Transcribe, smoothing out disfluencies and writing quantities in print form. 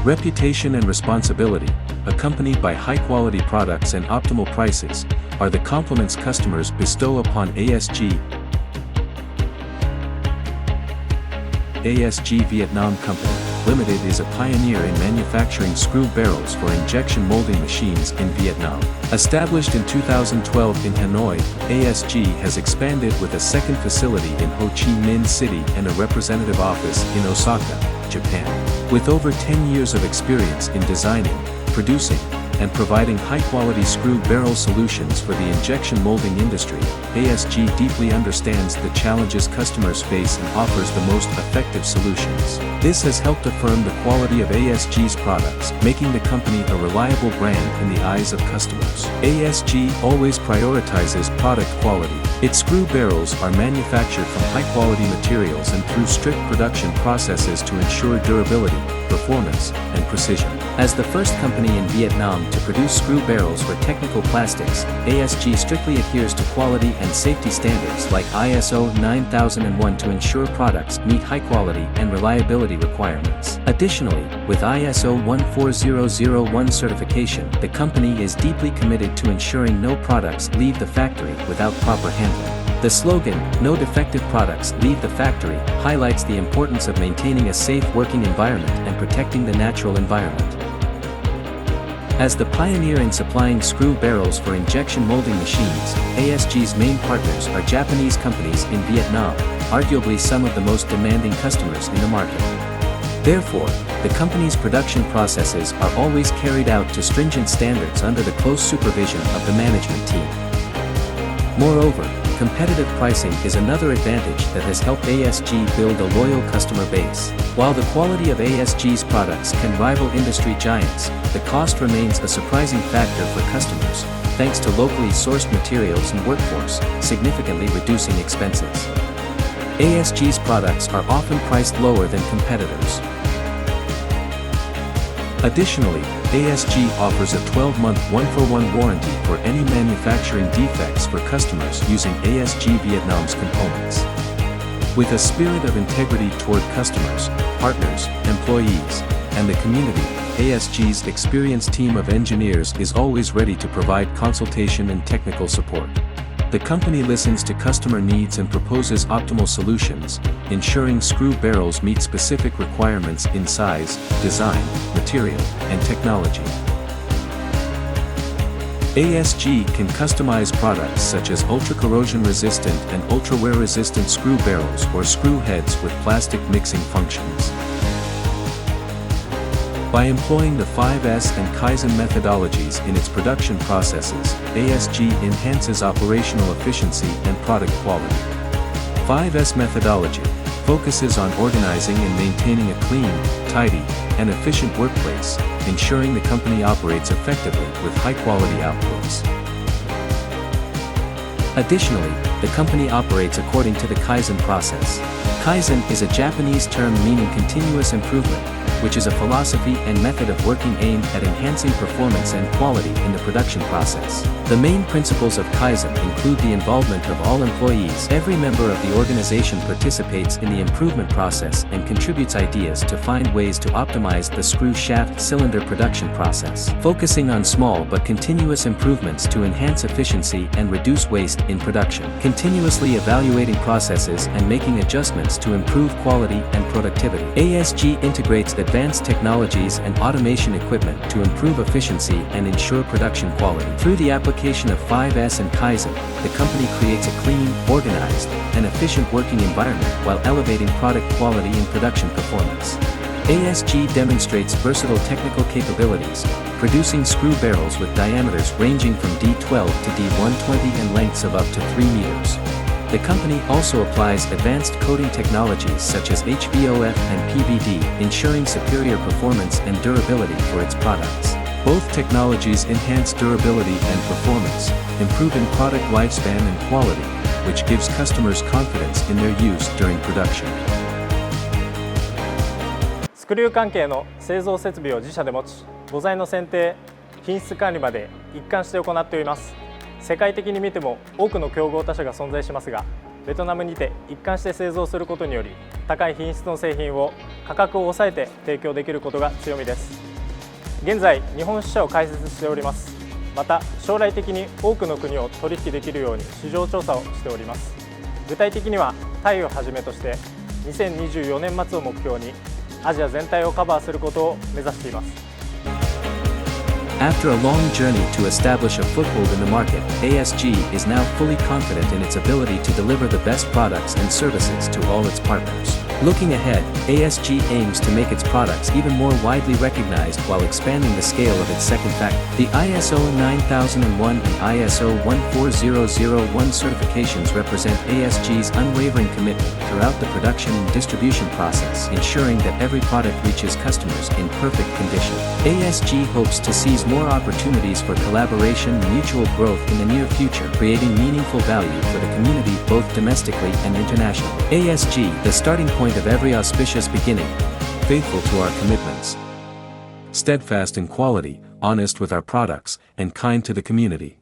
Reputation and responsibility, accompanied by high-quality products and optimal prices, are the compliments customers bestow upon ASG. ASG Vietnam Company Limited is a pioneer in manufacturing screw barrels for injection molding machines in Vietnam. Established in 2012 in Hanoi, ASG has expanded with a second facility in Ho Chi Minh City and a representative office in Osaka, Japan. With over 10 years of experience in designing, producing, and providing high-quality screw barrel solutions for the injection molding industry, ASG deeply understands the challenges customers face and offers the most effective solutions. This has helped affirm the quality of ASG's products, making the company a reliable brand in the eyes of customers. ASG always prioritizes product quality. Its screw barrels are manufactured from high-quality materials and through strict production processes to ensure durability, performance, and precision. As the first company in Vietnam to produce screw barrels for technical plastics, ASG strictly adheres to quality and safety standards like ISO 9001 to ensure products meet high quality and reliability requirements. Additionally, with ISO 14001 certification, the company is deeply committed to ensuring no products leave the factory without proper handling. The slogan, "No defective products leave the factory," highlights the importance of maintaining a safe working environment and protecting the natural environment. As the pioneer in supplying screw barrels for injection molding machines, ASG's main partners are Japanese companies in Vietnam, arguably some of the most demanding customers in the market. Therefore, the company's production processes are always carried out to stringent standards under the close supervision of the management team. Moreover, competitive pricing is another advantage that has helped ASG build a loyal customer base. While the quality of ASG's products can rival industry giants, the cost remains a surprising factor for customers, thanks to locally sourced materials and workforce, significantly reducing expenses. ASG's products are often priced lower than competitors. Additionally, ASG offers a 12-month 1-for-1 warranty for any manufacturing defects for customers using ASG Vietnam's components. With a spirit of integrity toward customers, partners, employees, and the community, ASG's experienced team of engineers is always ready to provide consultation and technical support. The company listens to customer needs and proposes optimal solutions, ensuring screw barrels meet specific requirements in size, design, material, and technology. ASG can customize products such as ultra-corrosion resistant and ultra-wear resistant screw barrels or screw heads with plastic mixing functions. By employing the 5S and Kaizen methodologies in its production processes, ASG enhances operational efficiency and product quality. 5S methodology focuses on organizing and maintaining a clean, tidy, and efficient workplace, ensuring the company operates effectively with high-quality outputs. Additionally, the company operates according to the Kaizen process. Kaizen is a Japanese term meaning continuous improvement, which is a philosophy and method of working aimed at enhancing performance and quality in the production process. The main principles of Kaizen include the involvement of all employees. Every member of the organization participates in the improvement process and contributes ideas to find ways to optimize the screw shaft cylinder production process, focusing on small but continuous improvements to enhance efficiency and reduce waste in production, continuously evaluating processes and making adjustments to improve quality and productivity. ASG integrates advanced technologies and automation equipment to improve efficiency and ensure production quality. Through the application of 5S and Kaizen, the company creates a clean, organized, and efficient working environment while elevating product quality and production performance. ASG demonstrates versatile technical capabilities, producing screw barrels with diameters ranging from D12 to D120 and lengths of up to 3 meters. The company also applies advanced coating technologies such as HBOF and PVD, ensuring superior performance and durability for its products. Both technologies enhance durability and performance, improving product lifespan and quality, which gives customers confidence in their use during production. スクリュー関係の製造設備を自社で持ち、母材の選定、品質管理まで一貫して行っております。世界的に見ても多くの競合他社が存在しますが、ベトナムにて一貫して製造することにより、高い品質の製品を価格を抑えて提供できることが強みです。現在、日本支社を開設しております。また、将来的に多くの国を取引できるように市場調査をしております。具体的には、タイをはじめとして、2024年末を目標に、アジア全体をカバーすることを目指しています。After a long journey to establish a foothold in the market, ASG is now fully confident in its ability to deliver the best products and services to all its partners. Looking ahead, ASG aims to make its products even more widely recognized while expanding the scale of its second factory. The ISO 9001 and ISO 14001 certifications represent ASG's unwavering commitment throughout the production and distribution process, ensuring that every product reaches customers in perfect condition. ASG hopes to seize more opportunities for collaboration and mutual growth in the near future, creating meaningful value for the community both domestically and internationally. ASG, the starting point of every auspicious beginning, faithful to our commitments, steadfast in quality, honest with our products, and kind to the community.